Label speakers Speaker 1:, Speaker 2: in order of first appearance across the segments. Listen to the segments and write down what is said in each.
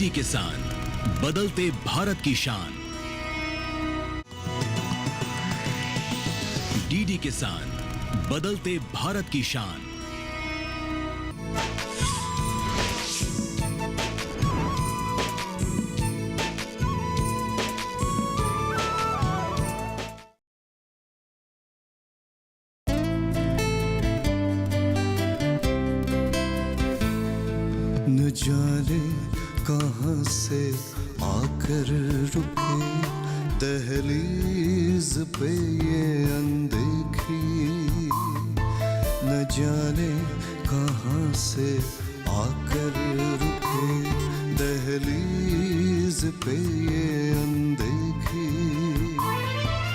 Speaker 1: DD किसान, बदलते भारत की शान। डीडी किसान, बदलते भारत की शान।
Speaker 2: न जाने कहाँ से आकर रुके दहलीज पे ये अनदेखी, न जाने कहाँ से आकर रुके दहलीज पे ये अनदेखी,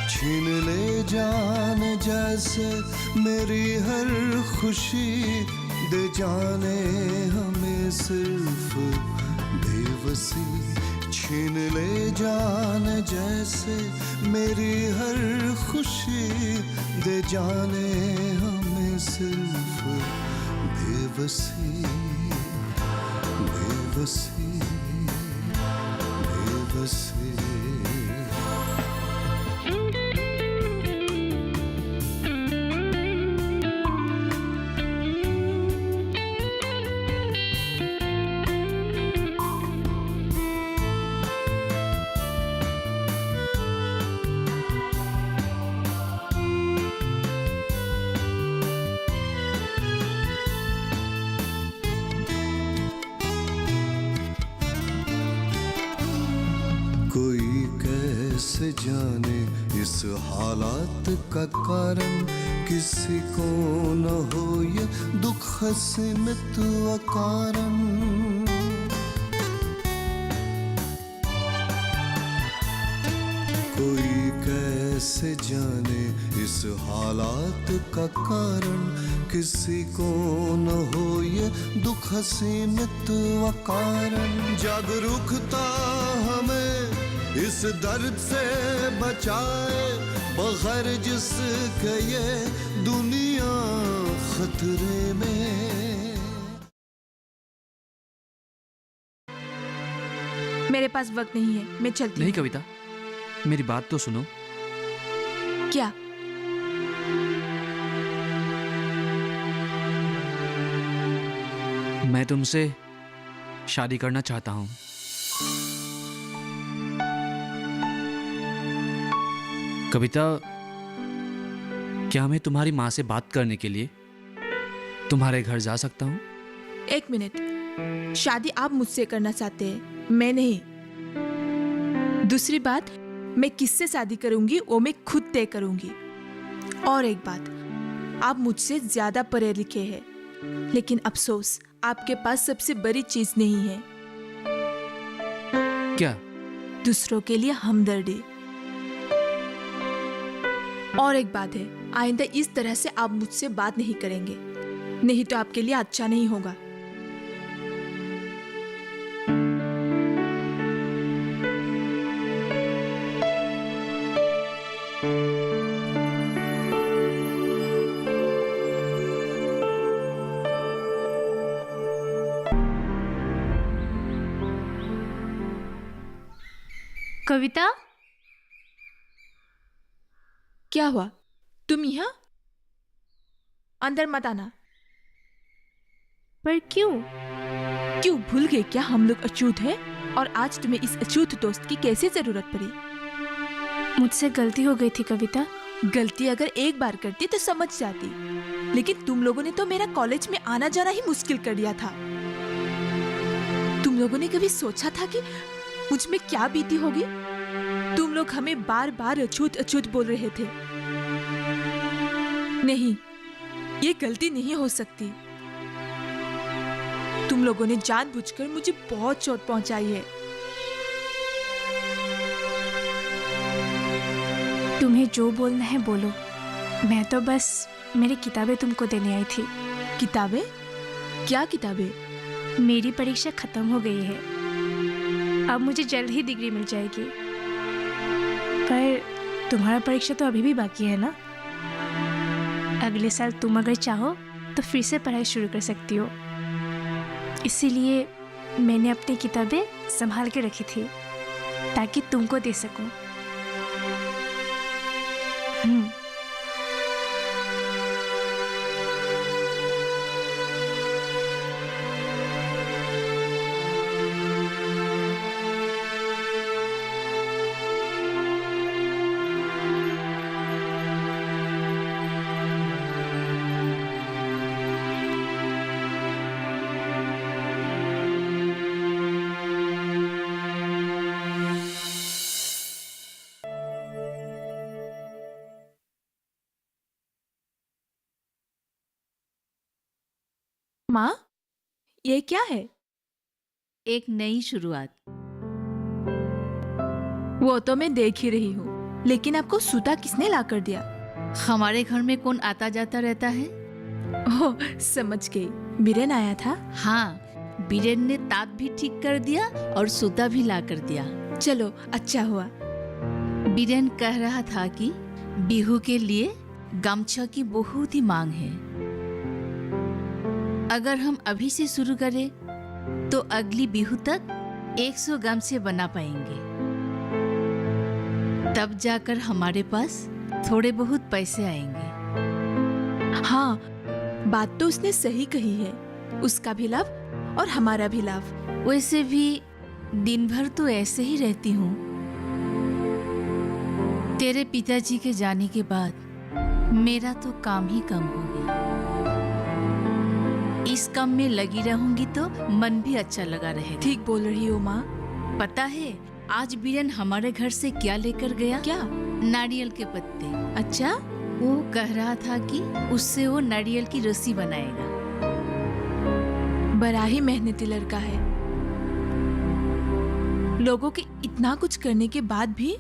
Speaker 2: छीन ले जान जैसे मेरी हर खुशी, दे जाने हमें सिर्फ बेबसी, छीन ले जान जैसे मेरी हर खुशी, दे जाने हमें सिर्फ बेबसी, बेबसी, बेबसी। कोई कैसे जाने इस हालात का कारण, किसी को न हो ये दुख सीमित अकारण, कोई कैसे जाने इस हालात का कारण, किसी को न हो ये दुख सीमित अकारण, जागरूकता हमें इस दर्द से बचाए, बगैर जिसके ये दुनिया खतरे में।
Speaker 3: मेरे पास वक्त नहीं है, मैं चलती हूँ।
Speaker 4: नहीं कविता, मेरी बात तो सुनो।
Speaker 3: क्या?
Speaker 4: मैं तुमसे शादी करना चाहता हूँ। कविता, क्या मैं तुम्हारी माँ से बात करने के लिए तुम्हारे घर जा सकता हूँ?
Speaker 3: एक मिनट, शादी आप मुझसे करना चाहते हैं, मैं नहीं। दूसरी बात, मैं किससे शादी करूंगी वो मैं खुद तय करूंगी। और एक बात, आप मुझसे ज्यादा पढ़े लिखे हैं, लेकिन अफसोस आपके पास सबसे बड़ी चीज नहीं है।
Speaker 4: क्या?
Speaker 3: दूसरों के लिए हमदर्दी। और एक बात है, आइंदा इस तरह से आप मुझसे बात नहीं करेंगे, नहीं तो आपके लिए अच्छा नहीं होगा।
Speaker 5: कविता,
Speaker 3: क्या हुआ? तुम यहाँ? अंदर मत आना।
Speaker 5: पर क्यों?
Speaker 3: क्यों, भूल गए क्या हम लोग अछूत हैं? और आज तुम्हें इस अछूत दोस्त की कैसे जरूरत पड़ी?
Speaker 5: मुझसे गलती हो गई थी कविता।
Speaker 3: गलती अगर एक बार करती तो समझ जाती, लेकिन तुम लोगों ने तो मेरा कॉलेज में आना जाना ही मुश्किल कर दिया था। तुम लोगों ने कभी सोचा था कि मुझ में क्या बीती होगी? तुम लोग हमें बार बार अछूत अछूत बोल रहे थे। नहीं, ये गलती नहीं हो सकती। तुम लोगों ने जानबूझकर मुझे बहुत चोट पहुंचाई है।
Speaker 5: तुम्हें जो बोलना है बोलो, मैं तो बस मेरी किताबें तुमको देने आई थी।
Speaker 3: किताबें? क्या किताबें?
Speaker 5: मेरी परीक्षा खत्म हो गई है, अब मुझे जल्द ही डिग्री मिल जाएगी। पर तुम्हारा परीक्षा तो अभी भी बाकी है ना? अगले साल तुम अगर चाहो तो फिर से पढ़ाई शुरू कर सकती हो। इसीलिए मैंने अपनी किताबें संभाल के रखी थी ताकि तुमको दे सकूं।
Speaker 3: माँ, ये क्या है?
Speaker 6: एक नई शुरुआत।
Speaker 3: वो तो मैं देख ही रही हूँ, लेकिन आपको सूता किसने ला कर दिया?
Speaker 6: हमारे घर में कौन आता जाता रहता है?
Speaker 3: ओह, समझ गई, बीरेन आया था।
Speaker 6: हाँ, बीरेन ने ताप भी ठीक कर दिया और सूता भी ला कर दिया।
Speaker 3: चलो, अच्छा हुआ।
Speaker 6: बीरेन कह रहा था कि बिहू के लिए गमछा की बहुत ही मांग है। अगर हम अभी से शुरू करें तो अगली बिहू तक 100 गमछे बना पाएंगे। तब जाकर हमारे पास थोड़े बहुत पैसे आएंगे।
Speaker 3: हाँ, बात तो उसने सही कही है। उसका भी लाभ और हमारा भी लाभ।
Speaker 6: वैसे भी दिन भर तो ऐसे ही रहती हूँ। तेरे पिताजी के जाने के बाद मेरा तो काम ही कम हो गया। इस काम में लगी रहूंगी तो मन भी अच्छा लगा रहेगा।
Speaker 3: ठीक बोल रही हो माँ।
Speaker 6: पता है आज बीरेन हमारे घर से क्या लेकर गया?
Speaker 3: क्या?
Speaker 6: नारियल के पत्ते।
Speaker 3: अच्छा?
Speaker 6: वो कह रहा था कि उससे वो नारियल की रस्सी बनाएगा।
Speaker 3: बड़ा ही मेहनती लड़का है। लोगों के इतना कुछ करने के बाद भी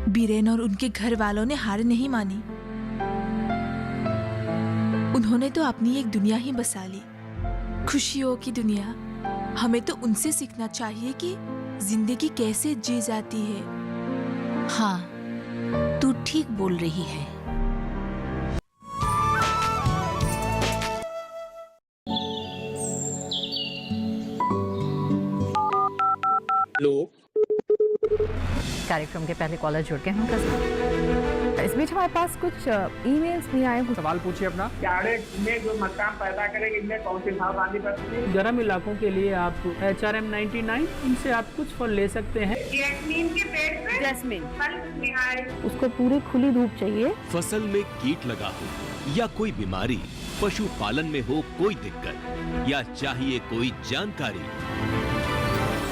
Speaker 3: बीरेन और उनके घर वालों ने हार नहीं मानी। उन्होंने तो अपनी एक दुनिया ही बसा ली, खुशियों की दुनिया। हमें तो उनसे सीखना चाहिए कि जिंदगी कैसे जी जाती है।
Speaker 6: हाँ, तू ठीक बोल रही है।
Speaker 7: हेलो।
Speaker 8: कार्यक्रम के पहले कॉलर जुड़ गए हैं। इस बीच हमारे पास कुछ ईमेल्स भी आए हैं।
Speaker 7: सवाल पूछिए अपना।
Speaker 9: कैडेट में जो मकाम पैदा करेंगे इनमें कौन सी सावधानी बरतनी है?
Speaker 7: गर्म इलाकों के लिए आप HRM 99 इनसे आप कुछ फल ले सकते हैं।
Speaker 9: जैस्मीन के पेड़ पे
Speaker 8: जैस्मिन,
Speaker 9: फल निहाय।
Speaker 8: उसको पूरी खुली धूप चाहिए।
Speaker 1: फसल में कीट लगा हो या कोई बीमारी, पशुपालन में हो कोई दिक्कत या चाहिए कोई जानकारी,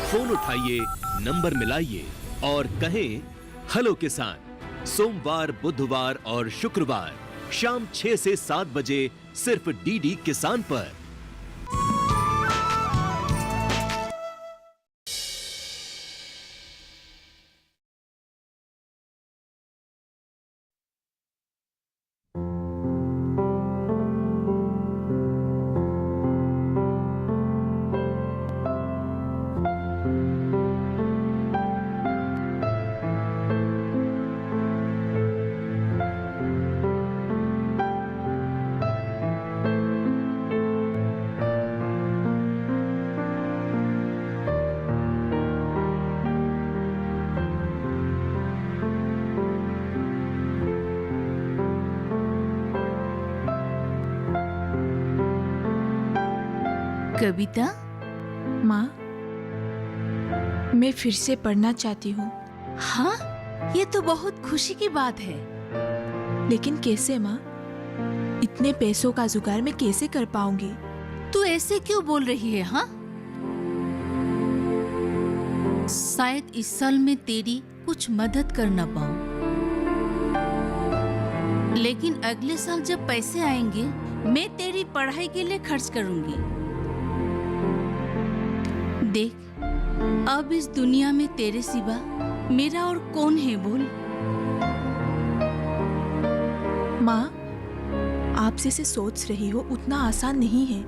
Speaker 1: फोन उठाइए, नंबर मिलाइए और कहें हेलो किसान। सोमवार, बुधवार और शुक्रवार शाम 6 से 7 बजे सिर्फ DD किसान पर।
Speaker 6: कविता,
Speaker 3: माँ, मैं फिर से पढ़ना चाहती हूँ।
Speaker 6: हाँ, ये तो बहुत खुशी की बात है।
Speaker 3: लेकिन कैसे माँ? इतने पैसों का जुगाड़ मैं कैसे कर पाऊंगी?
Speaker 6: तू ऐसे क्यों बोल रही है? हाँ, शायद इस साल में तेरी कुछ मदद कर ना पाऊं, लेकिन अगले साल जब पैसे आएंगे मैं तेरी पढ़ाई के लिए खर्च करूंगी। देख, अब इस दुनिया में तेरे सिवा मेरा और कौन है बोल?
Speaker 3: माँ, आप जैसे सोच रही हो उतना आसान नहीं है।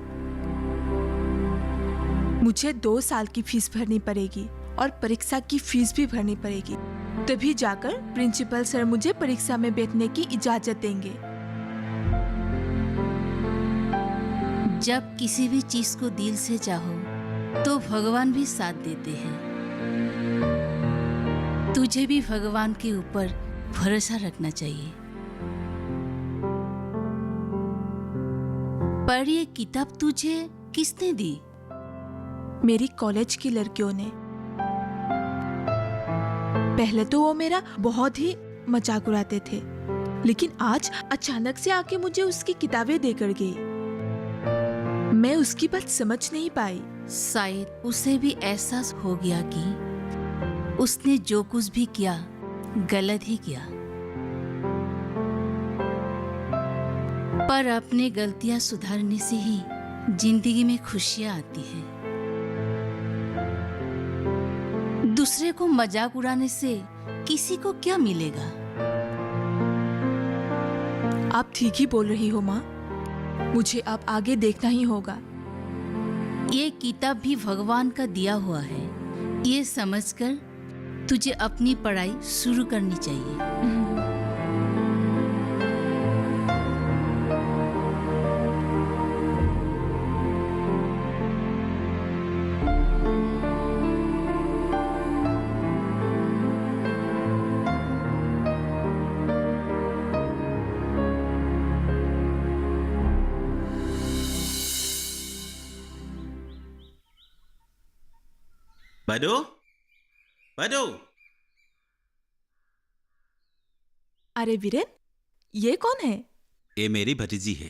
Speaker 3: मुझे 2 साल की फीस भरनी पड़ेगी और परीक्षा की फीस भी भरनी पड़ेगी। तभी जाकर प्रिंसिपल सर मुझे परीक्षा में बैठने की इजाजत देंगे।
Speaker 6: जब किसी भी चीज को दिल से चाहो तो भगवान भी साथ देते हैं। तुझे भी भगवान के ऊपर भरोसा रखना चाहिए। पर ये किताब तुझे किसने दी?
Speaker 3: मेरी कॉलेज की लड़कियों ने। पहले तो वो मेरा बहुत ही मजाक उड़ाते थे, लेकिन आज अचानक से आके मुझे उसकी किताबें देकर गई। मैं उसकी बात समझ नहीं पाई।
Speaker 6: शायद उसे भी एहसास हो गया कि उसने जो कुछ भी किया गलत ही किया। पर अपनी गलतियां सुधारने से ही जिंदगी में खुशियां आती हैं। दूसरे को मजाक उड़ाने से किसी को क्या मिलेगा?
Speaker 3: आप ठीक ही बोल रही हो माँ। मुझे अब आगे देखना ही होगा।
Speaker 6: ये किताब भी भगवान का दिया हुआ है। ये समझकर तुझे अपनी पढ़ाई शुरू करनी चाहिए।
Speaker 10: बैदो, बैदो।
Speaker 3: अरे वीरेन, ये कौन है?
Speaker 10: ये मेरी भतीजी है।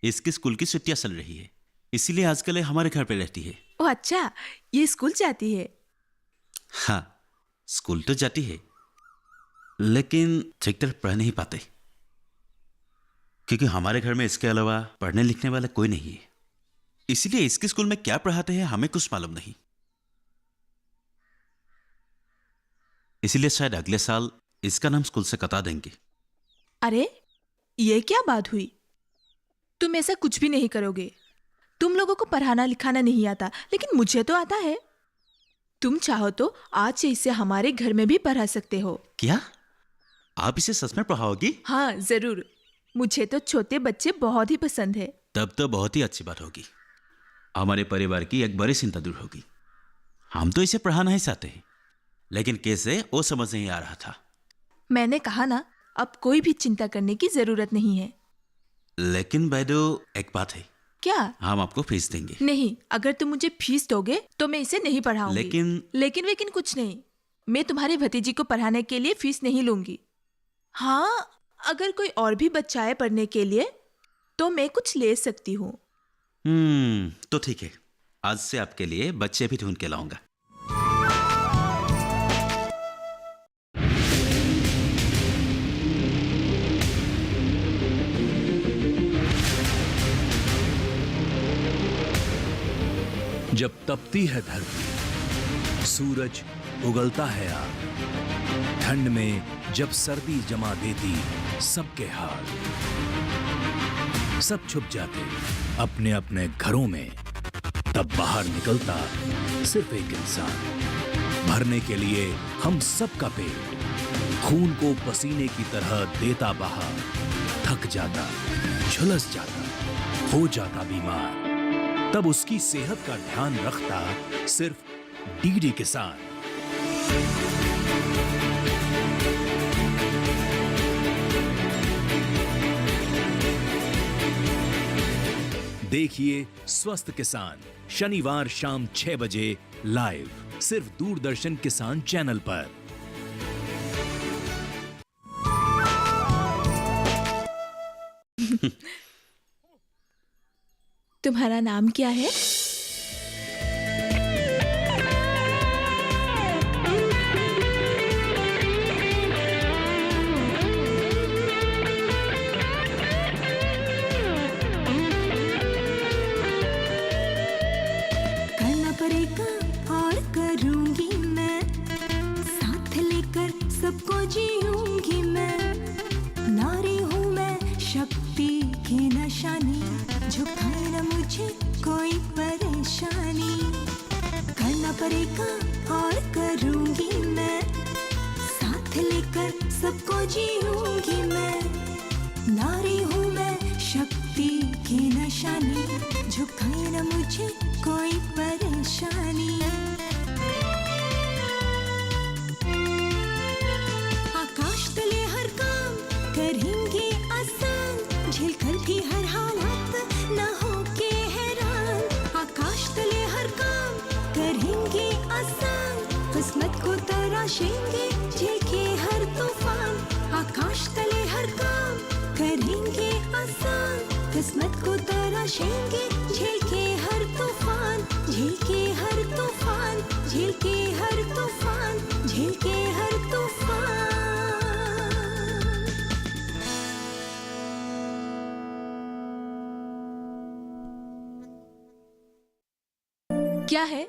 Speaker 10: इसकी स्कूल की छुट्टियां चल रही है, इसीलिए आजकल ये हमारे घर पे रहती है।
Speaker 3: ओह अच्छा, ये स्कूल जाती है?
Speaker 10: हाँ, स्कूल तो जाती है, लेकिन ठीक तरह पढ़ नहीं पाते, क्योंकि हमारे घर में इसके अलावा पढ़ने लिखने वाला कोई नहीं है। इसीलिए इसके स्कूल में क्या पढ़ाते हैं हमें कुछ मालूम नहीं। इसीलिए शायद अगले साल इसका नाम स्कूल से कटा देंगे।
Speaker 3: अरे ये क्या बात हुई? तुम ऐसा कुछ भी नहीं करोगे। तुम लोगों को पढ़ाना लिखाना नहीं आता, लेकिन मुझे तो आता है। तुम चाहो तो आज से इसे हमारे घर में भी पढ़ा सकते हो।
Speaker 10: क्या आप इसे सच में पढ़ाओगी?
Speaker 3: हाँ जरूर। मुझे तो छोटे बच्चे बहुत ही पसंद है।
Speaker 10: तब तो बहुत ही अच्छी बात होगी। हमारे परिवार की एक बड़ी चिंता दूर होगी। हम तो इसे पढ़ाना ही चाहते हैं, लेकिन कैसे वो समझ नहीं आ रहा था।
Speaker 3: मैंने कहा ना, अब कोई भी चिंता करने की जरूरत नहीं है।
Speaker 10: लेकिन बैदो एक बात है।
Speaker 3: क्या?
Speaker 10: हम आपको फीस देंगे।
Speaker 3: नहीं, अगर तुम मुझे फीस दोगे तो मैं इसे नहीं पढ़ाऊंगी। लेकिन कुछ नहीं। मैं तुम्हारी भतीजी को पढ़ाने के लिए फीस नहीं लूंगी। हाँ, अगर कोई और भी बच्चा है पढ़ने के लिए तो मैं कुछ ले सकती हूँ।
Speaker 10: तो ठीक है, आज से आपके लिए बच्चे भी ढूंढ के लाऊंगा।
Speaker 1: जब तपती है धरती, सूरज उगलता है आग, ठंड में जब सर्दी जमा देती सबके हाल, सब छुप जाते अपने अपने घरों में, तब बाहर निकलता सिर्फ एक इंसान, भरने के लिए हम सबका पेट, खून को पसीने की तरह देता बहा, थक जाता, झुलस जाता, हो जाता बीमार, तब उसकी सेहत का ध्यान रखता सिर्फ डीडी किसान। देखिए स्वस्थ किसान शनिवार शाम 6 बजे लाइव, सिर्फ दूरदर्शन किसान चैनल पर।
Speaker 3: तुम्हारा नाम क्या है?
Speaker 11: करना पड़ेगा और करूंगी मैं, साथ लेकर सबको जीऊंगी मैं। नारी हूँ मैं, शक्ति की निशानी, झुकाए न मुझे कोई परेशानी। करना पड़ेगा और करूंगी मैं, साथ लेकर सबको जीऊंगी मैं। नारी हूँ मैं, शक्ति की निशानी, झुकाए न मुझे कोई परेशानी। निशानी। आकाश तले हर काम करेंगे आसान, झेलकर भी हर हालात न होके हैरान। आकाश तले हर काम करेंगे आसान, किस्मत को तराशेंगे झेल के हर तूफान। आकाश तले हर काम करेंगे आसान, किस्मत को तराशेंगे झेल के हर तूफान। झेल के हर तूफान, झेल के हर तूफान, झेल के हर तूफान।
Speaker 3: क्या है?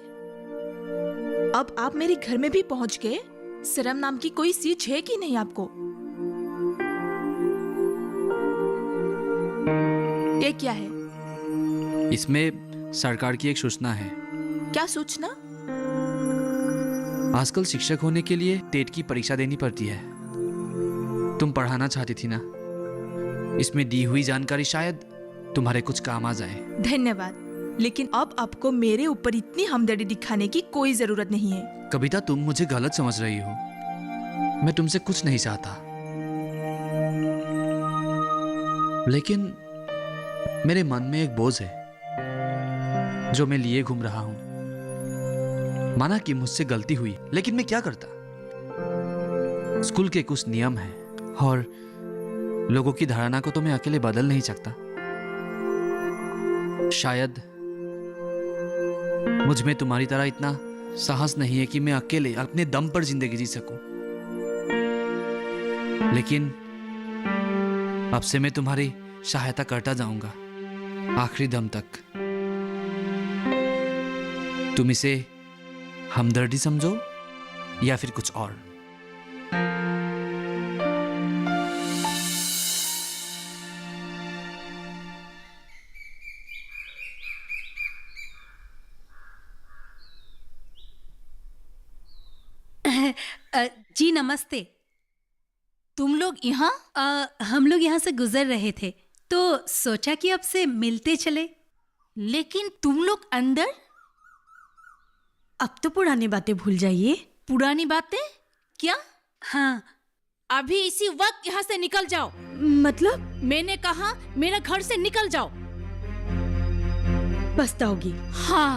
Speaker 3: अब आप मेरे घर में भी पहुंच गए? शर्म नाम की कोई चीज है कि नहीं आपको? ये क्या है?
Speaker 4: इसमें सरकार की एक सूचना है।
Speaker 3: क्या सूचना?
Speaker 4: आजकल शिक्षक होने के लिए टेट की परीक्षा देनी पड़ती है। तुम पढ़ाना चाहती थी ना, इसमें दी हुई जानकारी शायद तुम्हारे कुछ काम आ जाए।
Speaker 3: धन्यवाद, लेकिन अब आपको मेरे ऊपर इतनी हमदर्दी दिखाने की कोई जरूरत नहीं है।
Speaker 4: कविता, तुम मुझे गलत समझ रही हो। मैं तुमसे कुछ नहीं चाहता, लेकिन मेरे मन में एक बोझ है जो मैं लिए घूम रहा हूं। माना कि मुझसे गलती हुई, लेकिन मैं क्या करता? स्कूल के कुछ नियम हैं और लोगों की धारणा को तो मैं अकेले बदल नहीं सकता। शायद मुझ में तुम्हारी तरह इतना साहस नहीं है कि मैं अकेले अपने दम पर जिंदगी जी सकूं। लेकिन अब से मैं तुम्हारी सहायता करता जाऊंगा आखिरी दम तक। तुम इसे हमदर्दी समझो या फिर कुछ और।
Speaker 6: जी नमस्ते। तुम लोग यहाँ? हम लोग यहाँ से गुजर रहे थे तो सोचा कि अब से मिलते चले। लेकिन तुम लोग अंदर? अब तो पुरानी बातें भूल जाइए। पुरानी बातें? क्या? हाँ। अभी इसी वक्त यहाँ से निकल जाओ। मतलब? मैंने कहा मेरा घर से निकल जाओ। पछताओगी? हाँ,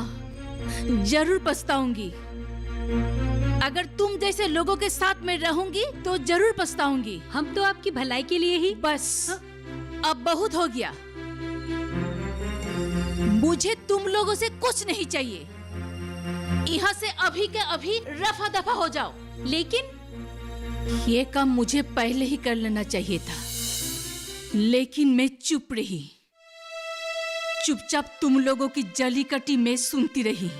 Speaker 6: जरूर पछताऊंगी। अगर तुम जैसे लोगों के साथ में रहूंगी तो जरूर पछताऊंगी। हम तो आपकी भलाई के लिए ही। बस अब बहुत हो गया। मुझे तुम लोगों से कुछ नहीं चाहिए। यहाँ से अभी के अभी रफा दफा हो जाओ। लेकिन ये काम मुझे पहले ही कर लेना चाहिए था, लेकिन मैं चुप रही। चुपचाप तुम लोगों की जली कटी मैं सुनती रही।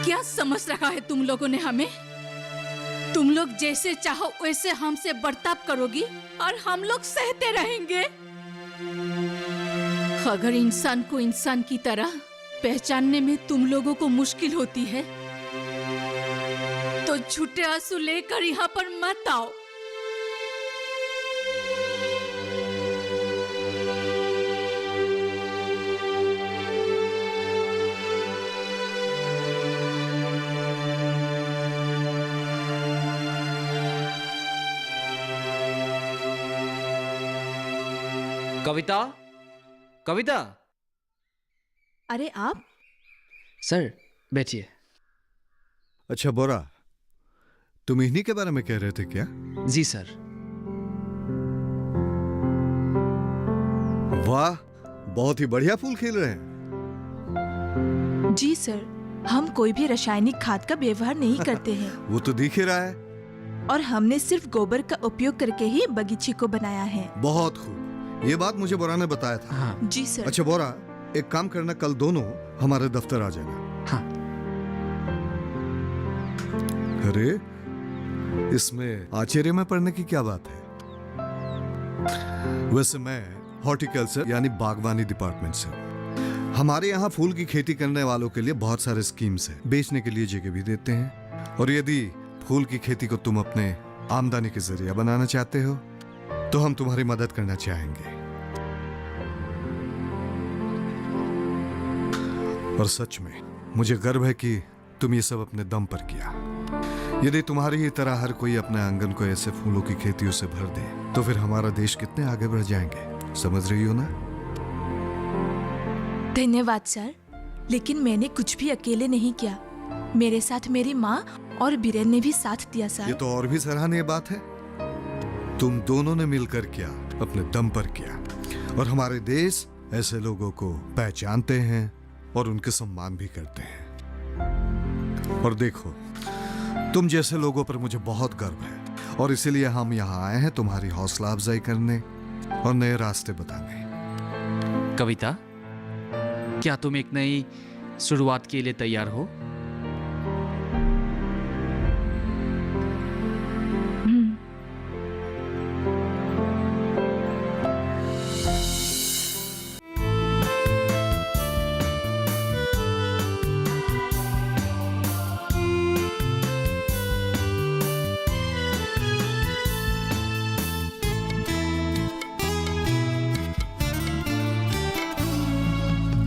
Speaker 6: क्या समझ रखा है तुम लोगों ने हमें? तुम लोग जैसे चाहो वैसे हमसे बर्ताव करोगी और हम लोग सहते रहेंगे। अगर इंसान को इंसान की तरह पहचानने में तुम लोगों को मुश्किल होती है तो झूठे आंसू लेकर यहाँ पर मत आओ।
Speaker 4: कविता, कविता।
Speaker 3: अरे आप?
Speaker 4: सर बैठिए।
Speaker 2: अच्छा बोरा, तुम इन्हीं के बारे में कह रहे थे क्या?
Speaker 4: जी सर।
Speaker 2: वाह, बहुत ही बढ़िया फूल खिल रहे हैं।
Speaker 3: जी सर, हम कोई भी रासायनिक खाद का व्यवहार नहीं करते हैं।
Speaker 2: वो तो दिख ही रहा है।
Speaker 3: और हमने सिर्फ गोबर का उपयोग करके ही बगीचे को बनाया है।
Speaker 2: बहुत खूब, ये बात मुझे बोरा ने बताया था।
Speaker 4: हाँ।
Speaker 3: जी सर।
Speaker 2: अच्छा बोरा, एक काम करना, कल दोनों हमारे दफ्तर आ जाना।
Speaker 4: हाँ।
Speaker 2: अरे इसमें आश्चर्य में पड़ने की क्या बात है? वैसे मैं हॉर्टिकल्चर यानी बागवानी डिपार्टमेंट से। हमारे यहाँ फूल की खेती करने वालों के लिए बहुत सारे स्कीम्स हैं। बेचने के लिए जगह भी देते हैं, और यदि फूल की खेती को तुम अपने आमदनी के जरिया बनाना चाहते हो तो हम तुम्हारी मदद करना चाहेंगे। और सच में मुझे गर्व है कि तुम ये सब अपने दम पर किया। यदि तुम्हारी ही तरह हर कोई अपने आंगन को ऐसे फूलों की खेतियों से भर दे तो फिर हमारा देश कितने आगे बढ़ जाएंगे। समझ रही हो ना?
Speaker 3: धन्यवाद सर, लेकिन मैंने कुछ भी अकेले नहीं किया। मेरे साथ मेरी माँ और बीरेन ने भी साथ दिया सर।
Speaker 2: ये तो और भी सराहनीय बात है। तुम दोनों ने मिलकर किया, अपने दम पर किया, और हमारे देश ऐसे लोगों को पहचानते हैं और उनके सम्मान भी करते हैं। और देखो, तुम जैसे लोगों पर मुझे बहुत गर्व है और इसीलिए हम यहाँ आए हैं तुम्हारी हौसला अफजाई करने और नए रास्ते बताने।
Speaker 4: कविता, क्या तुम एक नई शुरुआत के लिए तैयार हो?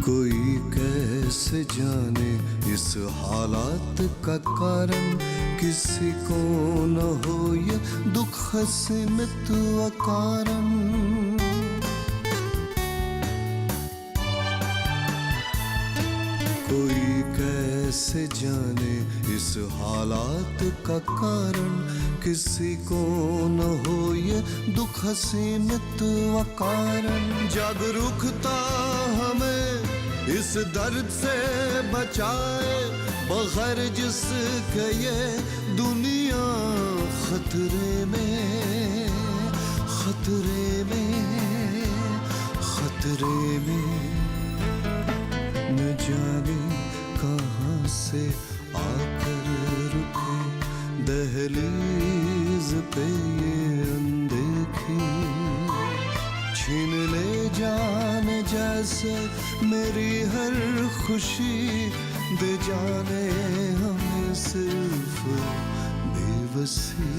Speaker 2: कोई कैसे जाने इस हालात का कारण, किसी को न हो ये दुख सीमित अकारण। कोई कैसे जाने इस हालात का कारण, किसी को न हो ये दुख सीमित अकारण। जागरूकता हमें इस दर्द से बचाए, बगैर जिसके ये दुनिया खतरे में, खतरे में, खतरे में। न जाने कहाँ से आकर रुके दहलीज पे ये अनदेखी, छीन ले जान जैसे मेरी हर खुशी, दे जाने हमें सिर्फ बेबसी।